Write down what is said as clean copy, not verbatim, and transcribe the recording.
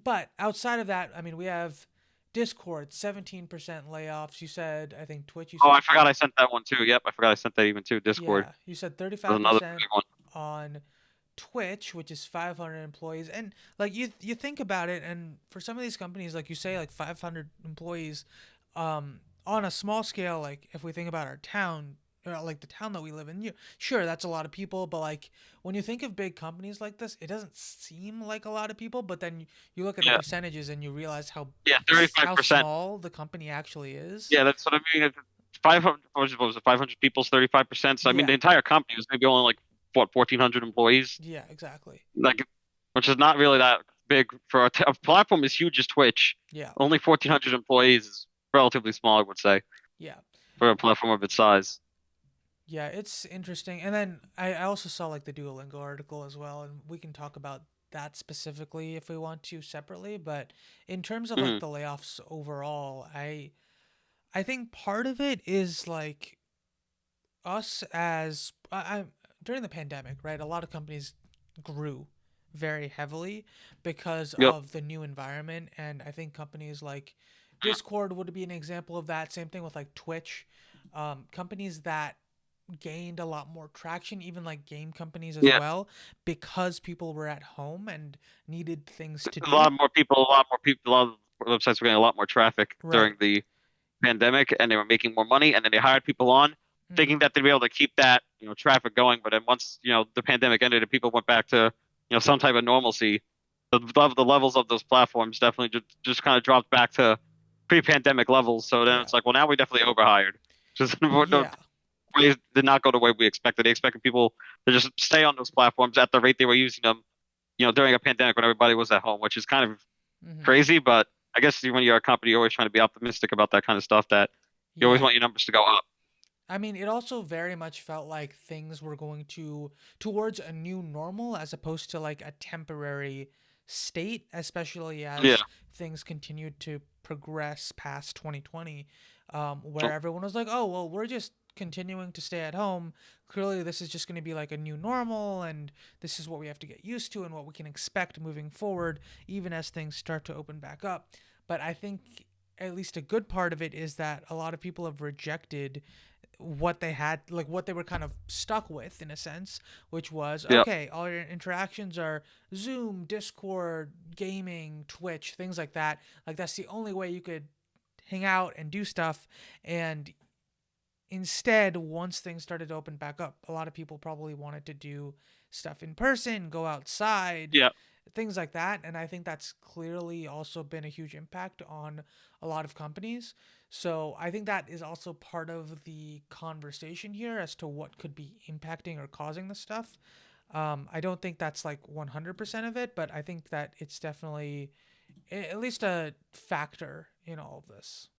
But outside of that, I mean, we have Discord, 17% layoffs. You said, I think Twitch, you Oh, said, I forgot I sent that one too. Yep, I forgot I sent that even too. Discord yeah, you said was another 35% big one. on Twitch, which is 500 employees. And like you think about it, and for some of these companies, like you say, like 500 employees, on a small scale, like if we think about our town, or like the town that we live in, sure, that's a lot of people, but like when you think of big companies like this, it doesn't seem like a lot of people, but then you look at the Yeah, percentages and you realize yeah, 35%. small the company actually is. Yeah, that's what I mean. It's 500, what was it, 500 people's 35%. So I mean, Yeah. the entire company was maybe only like what 1,400 employees, Yeah, exactly. like, which is not really that big for a platform as huge as Twitch. Yeah. Only 1,400 employees is relatively small, I would say, Yeah. for a platform of its size. Yeah, it's interesting. And then I also saw like the Duolingo article as well, and we can talk about that specifically if we want to separately. But in terms of like Hmm. the layoffs overall, I think part of it is like us as I during the pandemic, right? A lot of companies grew very heavily because Yep. of the new environment, and I think companies like Discord would be an example of that. Same thing with like Twitch, companies that gained a lot more traction, even like game companies as Yeah. well, because people were at home and needed things to A lot do. more people, a lot more people, a lot of websites were getting a lot more traffic Right. during the pandemic, and they were making more money, and then they hired people on, thinking Mm-hmm. that they'd be able to keep that, traffic going. But then once, the pandemic ended and people went back to, some type of normalcy, the levels of those platforms definitely just kind of dropped back to pre-pandemic levels. So then Yeah. it's like, well, now we definitely overhired. Just no, Yeah. ways did not go the way we expected. They expected people to just stay on those platforms at the rate they were using them, during a pandemic when everybody was at home, which is kind of Mm-hmm. crazy. But I guess when you're a company, you're always trying to be optimistic about that kind of stuff. That you always Yeah. want your numbers to go up. I mean, it also very much felt like things were going to towards a new normal as opposed to like a temporary state, especially Yeah. as things continued to progress past 2020, where Oh, everyone was like, "Oh, well, we're just continuing to stay at home. Clearly, this is just going to be like a new normal, and this is what we have to get used to and what we can expect moving forward, even as things start to open back up." But I think at least a good part of it is that a lot of people have rejected what they had, like what they were kind of stuck with in a sense, which was yeah. okay, all your interactions are Zoom, Discord, gaming, Twitch, things like that. Like that's the only way you could hang out and do stuff. And instead, once things started to open back up, a lot of people probably wanted to do stuff in person, go outside, Yeah. things like that. And I think that's clearly also been a huge impact on a lot of companies. So I think that is also part of the conversation here as to what could be impacting or causing this stuff. I don't think that's like 100% of it, but I think that it's definitely at least a factor in all of this.